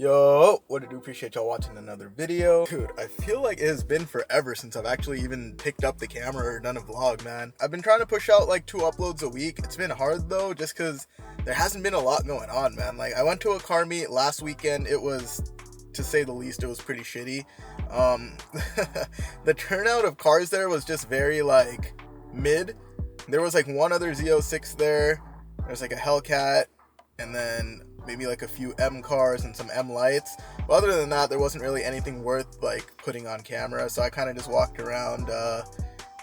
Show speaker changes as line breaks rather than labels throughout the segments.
Yo, what I do appreciate y'all watching another video. Dude, I feel like it has been forever since I've actually even picked up the camera or done a vlog, man. I've been trying to push out like 2 uploads a week. It's been hard though, just because there hasn't been a lot going on, man. Like, I went to a car meet last weekend. It was, to say the least, it was pretty shitty. The turnout of cars there was just very like mid. There was like one other Z06 there. There's like a Hellcat, and then maybe like a few M cars and some M lights. But other than that, there wasn't really anything worth like putting on camera. So I kind of just walked around,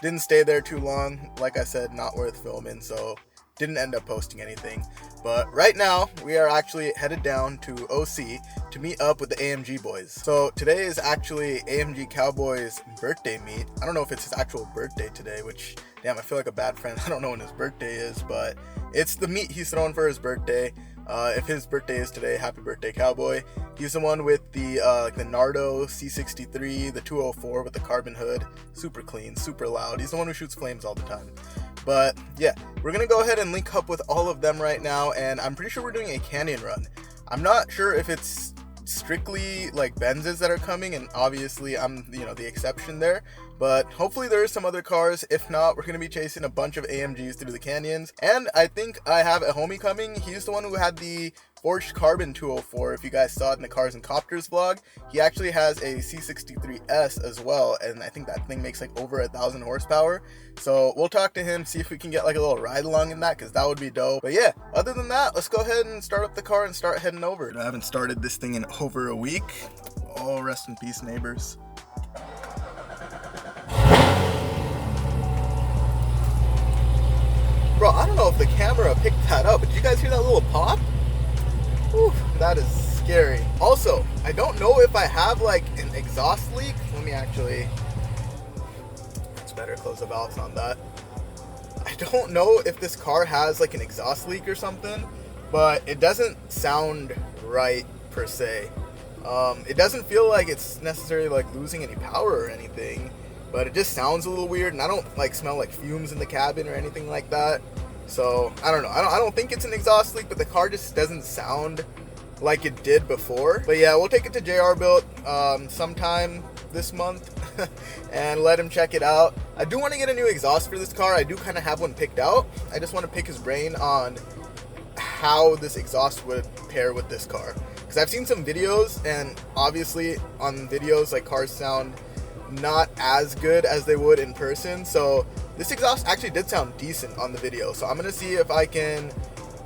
didn't stay there too long. Like I said, not worth filming, so didn't end up posting anything. But right now we are actually headed down to OC to meet up with the AMG boys. So today is actually AMG Cowboy's birthday meet. I don't know if it's his actual birthday today, which, damn, I feel like a bad friend. I don't know when his birthday is, but it's the meet he's throwing for his birthday. If his birthday is today, happy birthday, Cowboy. He's the one with the Nardo C63, the 204 with the carbon hood. Super clean, super loud. He's the one who shoots flames all the time. But yeah, we're gonna go ahead and link up with all of them right now, and I'm pretty sure we're doing a canyon run. I'm not sure if it's strictly like Benzes that are coming, and obviously I'm the exception there, but hopefully there is some other cars. If not, we're gonna be chasing a bunch of AMGs through the canyons. And I think I have a homie coming. He's the one who had the forged carbon 204. If you guys saw it in the Cars and Copters vlog, he actually has a C63S as well, and I think that thing makes like over 1,000 horsepower. So we'll talk to him, see if we can get like a little ride along in that, because that would be dope. But yeah, other than that, let's go ahead and start up the car and start heading over. I haven't started this thing in over a week. Oh, rest in peace, neighbors. Bro, I don't know if the camera picked that up, but did you guys hear that little pop? Whew, that is scary. Also, I don't know if I have like an exhaust leak. Let me actually, it's better to close the valves on that. I don't know if this car has like an exhaust leak or something, but it doesn't sound right per se. It doesn't feel like it's necessarily like losing any power or anything, but it just sounds a little weird, and I don't like smell like fumes in the cabin or anything like that. So I don't know. I don't think it's an exhaust leak, but the car just doesn't sound like it did before. But yeah, we'll take it to JR Built sometime this month and let him check it out. I do want to get a new exhaust for this car. I do kind of have one picked out. I just want to pick his brain on how this exhaust would pair with this car, because I've seen some videos, and obviously on videos like cars sound not as good as they would in person. So this exhaust actually did sound decent on the video, so I'm gonna see if I can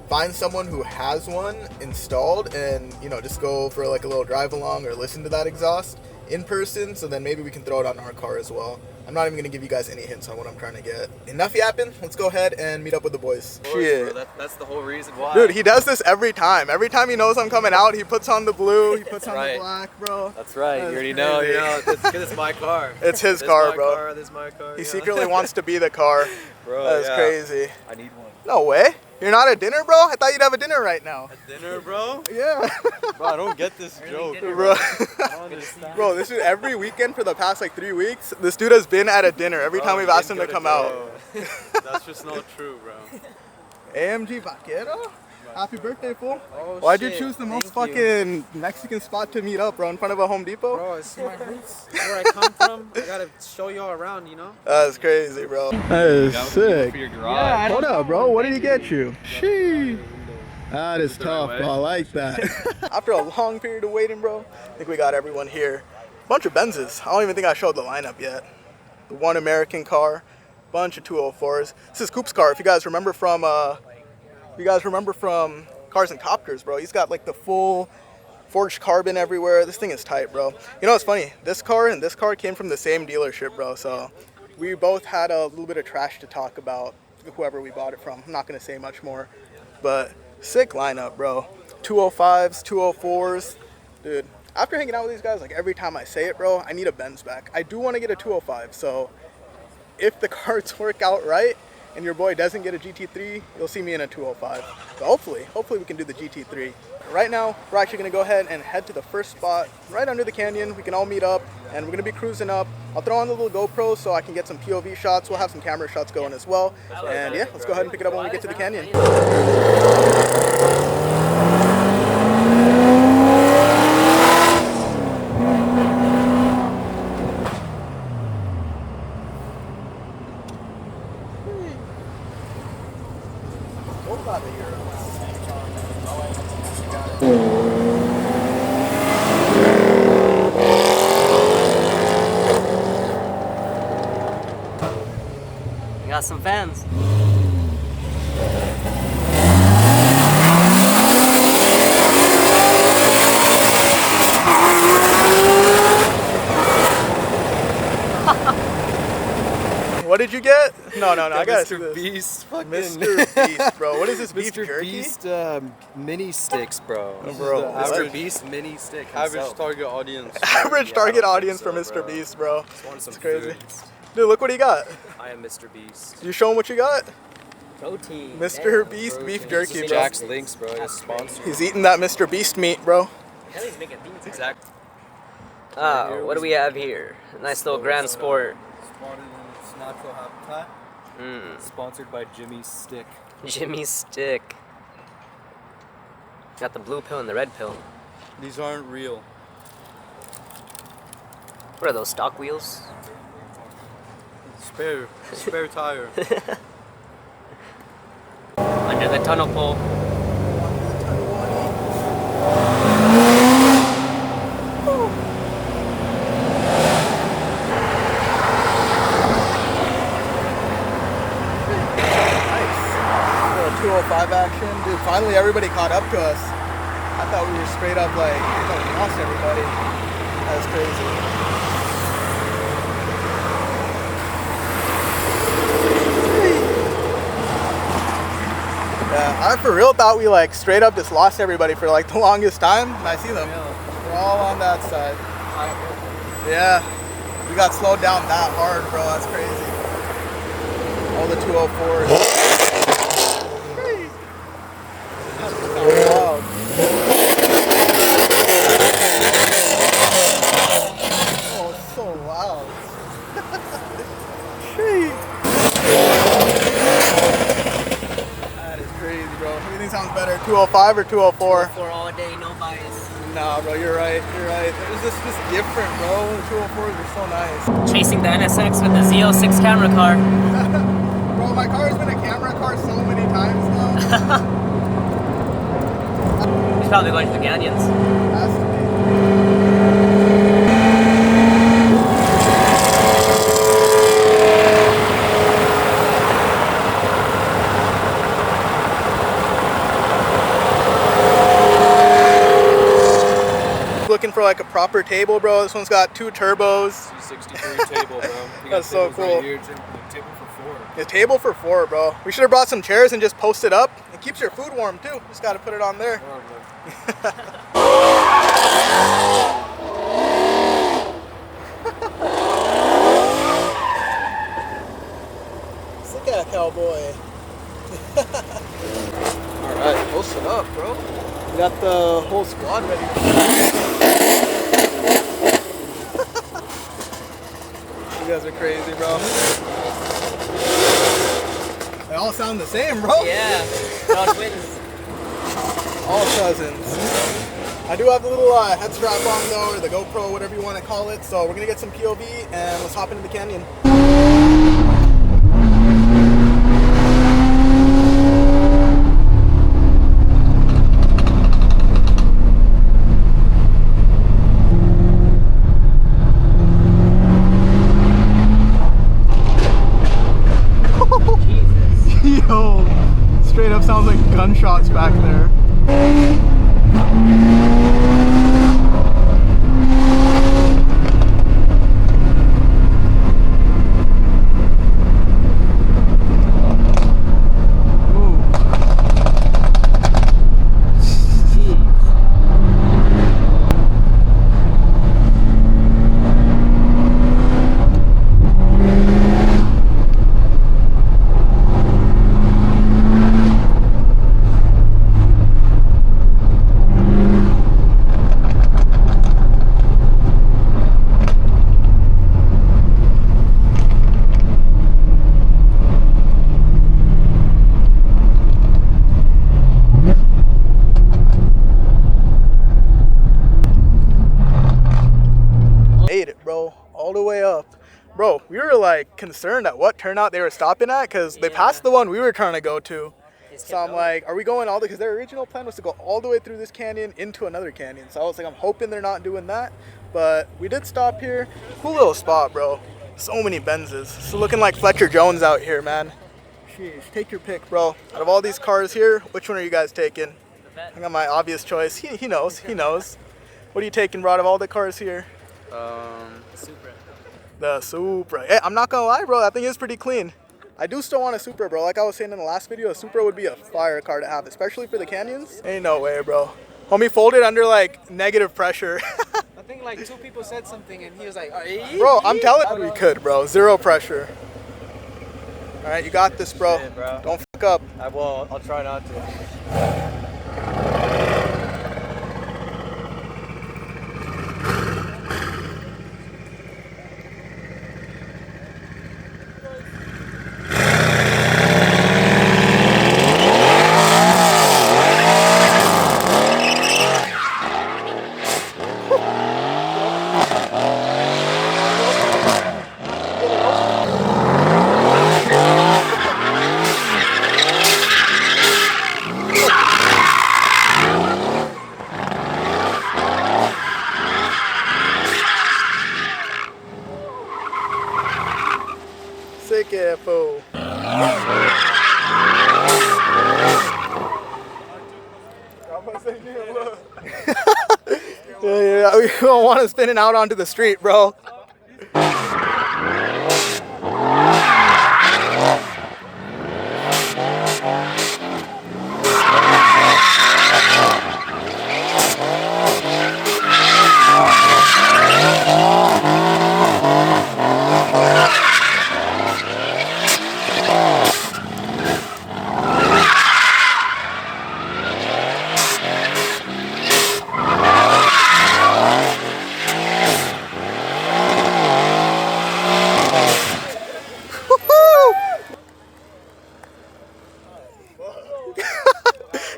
find someone who has one installed and just go for like a little drive along or listen to that exhaust in person, so then maybe we can throw it on our car as well. I'm not even gonna give you guys any hints on what I'm trying to get. Enough yapping, let's go ahead and meet up with the boys.
Shit. Bro, that's the whole reason why.
Dude, he does this every time. Every time he knows I'm coming out, he puts on the blue, he puts on the black, bro.
That's right. You already know, it's my car.
It's his car, bro.
This is my car.
He secretly wants to be the car.
Bro,
that's crazy.
I need one.
No way. You're not at dinner, bro? I thought you'd have a dinner right now.
At dinner, bro?
Yeah.
Bro, I don't get this joke,
bro. Bro, this is every weekend for the past like 3 weeks. This dude has been at a dinner every time we've asked him to come out.
That's just not true, bro.
AMG Vaquero? Happy birthday, fool.
Oh,
why'd you choose the most fucking Mexican spot to meet up, bro? In front of a Home Depot?
Bro, it's my roots. Where I come from, I gotta show y'all around,
That's crazy, bro. That is sick.
Yeah,
hold up, bro. What did he get you? Sheesh. That is tough, bro. I like that. After a long period of waiting, bro, I think we got everyone here. Bunch of Benzes. I don't even think I showed the lineup yet. The one American car, bunch of 204s. This is Coop's car. If you guys remember from Cars and Copters, bro. He's got like the full forged carbon everywhere. This thing is tight, bro. You know what's funny? This car and this car came from the same dealership, bro. So we both had a little bit of trash to talk about whoever we bought it from. I'm not gonna say much more, but sick lineup, bro. 205s, 204s, dude. After hanging out with these guys, like every time I say it, bro, I need a Benz back. I do want to get a 205, so if the cards work out right and your boy doesn't get a GT3, you'll see me in a 205. But hopefully we can do the GT3. Right now, we're actually gonna go ahead and head to the first spot right under the canyon. We can all meet up, and we're gonna be cruising up. I'll throw on the little GoPro so I can get some POV shots. We'll have some camera shots going as well. And yeah, let's go ahead and pick it up when we get to the canyon.
got some fans.
What did you get? No, I got
Mr. Beast, fucking
Mr. Beast, bro. What is this, beef
Mr.
jerky?
Beast mini sticks, bro.
Bro,
Mr. Beast mini stick himself.
Average target audience.
Average target audience
so,
for Mr.
bro.
Beast, bro.
Just want some
It's crazy.
food.
Dude, look what he got.
I am Mr. Beast.
You show him what you got?
Protein.
Mr.
Damn.
Beast
protein.
beef jerky, bro.
Jack's Links, bro. He's sponsored.
He's eating that Mr. Beast meat, bro.
Hell, he's making beans.
Exactly.
What do we have here? Nice little Grand Sport.
Spotted in its natural habitat. Sponsored by Jimmy's Stick.
Jimmy's Stick. Got the blue pill and the red pill.
These aren't real.
What are those, stock wheels?
Spare tire.
Under the tunnel pole.
Nice. Little 205 action. Dude, finally everybody caught up to us. I thought we were straight up like, we lost everybody. That was crazy. Yeah, I for real thought we like straight up just lost everybody for like the longest time. And I see them. We're all on that side. Yeah. We got slowed down that hard, bro. That's crazy. All the 204s. Hey. That's loud. Oh, it's so loud. Hey. That is crazy, bro. What do you think sounds better, 205 or 204?
For all day, no bias.
Nah, bro, you're right. You're right. It was just different, bro. The 204s are so nice.
Chasing the NSX with the Z06 camera car.
Bro, my car has been a camera car so many times now.
He's probably going to the canyons.
Has to be. Looking for like a proper table, bro. This one's got 2 turbos.
63 table, bro. You got
That's so
tables
cool.
Right here, table for 4.
A table for 4, bro. We should have brought some chairs and just post it up. It keeps your food warm too. Just gotta put it on there. Look at that cowboy. Alright, post it up, bro. We got the whole squad ready. You guys are crazy, bro. They all sound the same, bro.
Yeah, they're all twins.
All cousins. I do have the little head strap on though, or the GoPro, whatever you want to call it. So we're gonna get some POV and let's hop into the canyon. Yo, straight up sounds like gunshots back there. Made it, bro, all the way up. Bro, we were like concerned at what turnout they were stopping at because they passed the one we were trying to go to. So I'm like, are we going all the, because their original plan was to go all the way through this canyon into another canyon. So I was like, I'm hoping they're not doing that. But we did stop here. Cool little spot, bro. So many Benzes. It's looking like Fletcher Jones out here, man. Sheesh, take your pick, bro. Out of all these cars here, which one are you guys taking? I got my obvious choice. He knows. He knows. What are you taking, bro? Out of all the cars here?
Supra.
The Supra. Hey, I'm not gonna lie, bro. That thing is pretty clean. I do still want a Supra, bro. Like I was saying in the last video, a Supra would be a fire car to have, especially for the canyons. Ain't no way, bro. Homie folded under like negative pressure.
I think like 2 people said something and he was like,
Bro, I'm telling you, we could, bro. Zero pressure. All right, you got this, bro.
Yeah, bro.
Don't fuck up.
I won't. I'll try not to.
Sick ass fool. Yeah, we don't want to spin it out onto the street, bro.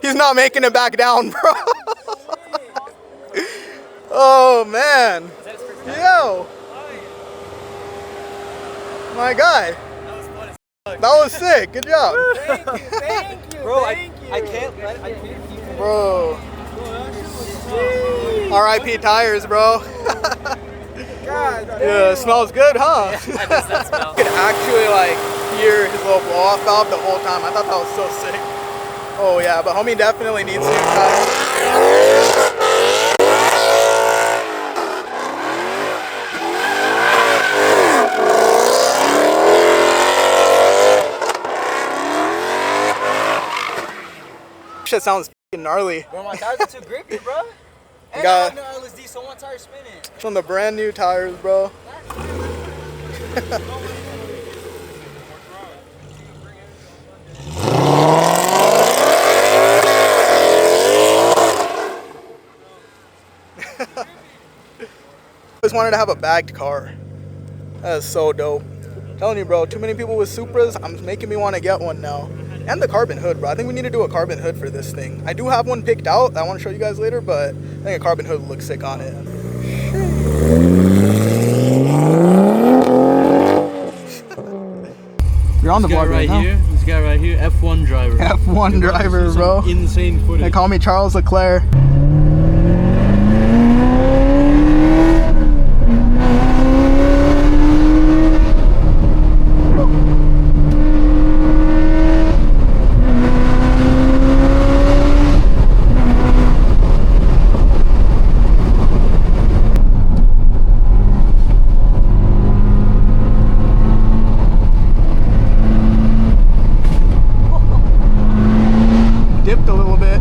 He's not making it back down, bro. Oh, man. Yo. My guy. That was sick. Good job.
thank you,
Bro,
thank you.
I can't keep it.
Bro. RIP tires, bro.
God damn.
Yeah, it smells good, huh?
I miss that smell.
You could actually like hear his little blow off valve the whole time. I thought that was so sick. Oh yeah, but homie definitely needs new tires. Shit sounds f***ing gnarly.
Bro, my tires are too grippy, bro. And
got-
I have no LSD, so one tire spinning.
It's on the brand new tires, bro. I just wanted to have a bagged car. That is so dope. Telling you, bro, too many people with Supras. I'm making me want to get one now. And the carbon hood, bro. I think we need to do a carbon hood for this thing. I do have one picked out that I want to show you guys later, but I think a carbon hood looks sick on it. You're on the vlog right now.
This guy right here, F1 driver.
F1 driver, bro.
Insane footage.
They call me Charles Leclerc. Dipped a little bit.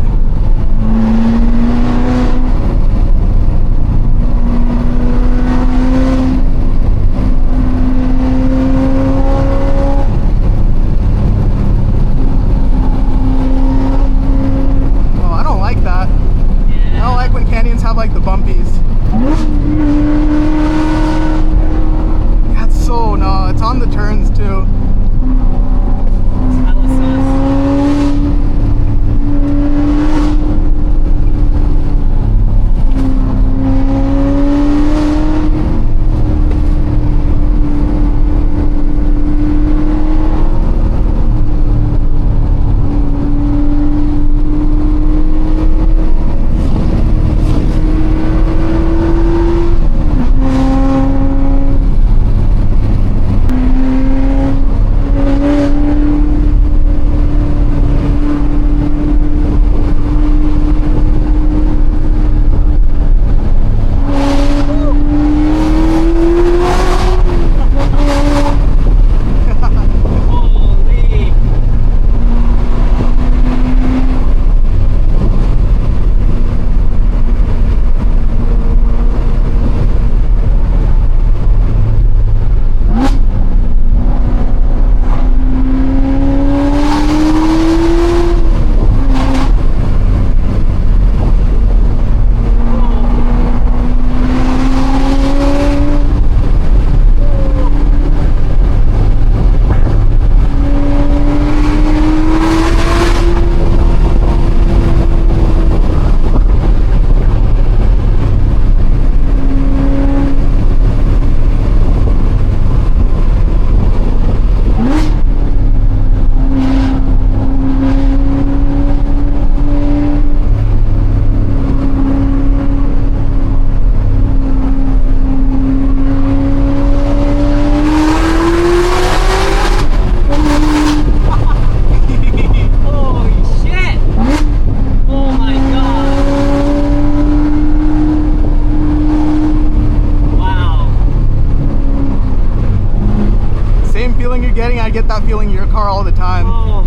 getting I get that feeling in your car all the time.
Oh,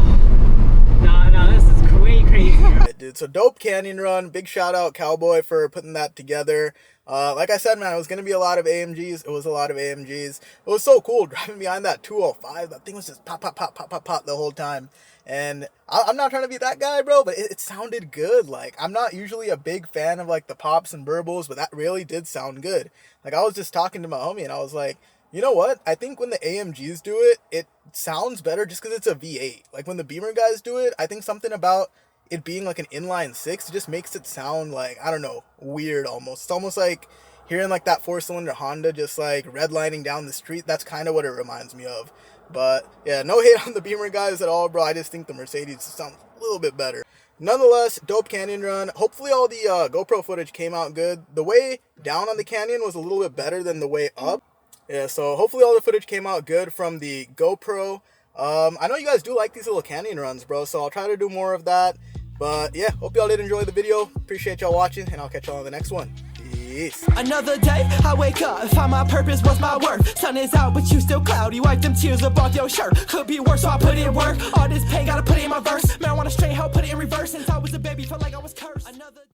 no, this is way crazy.
Right, dude, so dope canyon run. Big shout out Cowboy for putting that together. Like I said, man, it was going to be a lot of AMGs. It was a lot of AMGs. It was so cool driving behind that 205. That thing was just pop, pop, pop, pop, pop, pop the whole time. And I'm not trying to be that guy, bro, but it sounded good. Like, I'm not usually a big fan of, like, the pops and burbles, but that really did sound good. Like, I was just talking to my homie, and I was like, you know what? I think when the AMGs do it, it sounds better just because it's a V8. Like, when the Beamer guys do it, I think something about it being, like, an inline six, it just makes it sound, like, I don't know, weird almost. It's almost like hearing, like, that four-cylinder Honda just, like, redlining down the street. That's kind of what it reminds me of. But, yeah, no hate on the Beamer guys at all, bro. I just think the Mercedes sounds a little bit better. Nonetheless, dope canyon run. Hopefully all the GoPro footage came out good. The way down on the canyon was a little bit better than the way up. Yeah, so hopefully all the footage came out good from the GoPro. I know you guys do like these little canyon runs, bro, so I'll try to do more of that. But, yeah, hope y'all did enjoy the video. Appreciate y'all watching, and I'll catch y'all on the next one. Peace.
Another day, I wake up, find my purpose, what's my worth? Sun is out, but you still cloudy. Wipe them tears up off your shirt. Could be worse, so I put in work. All this pain, gotta put it in my verse. Marijuana straight, help put it in reverse. Since I was a baby, felt like I was cursed.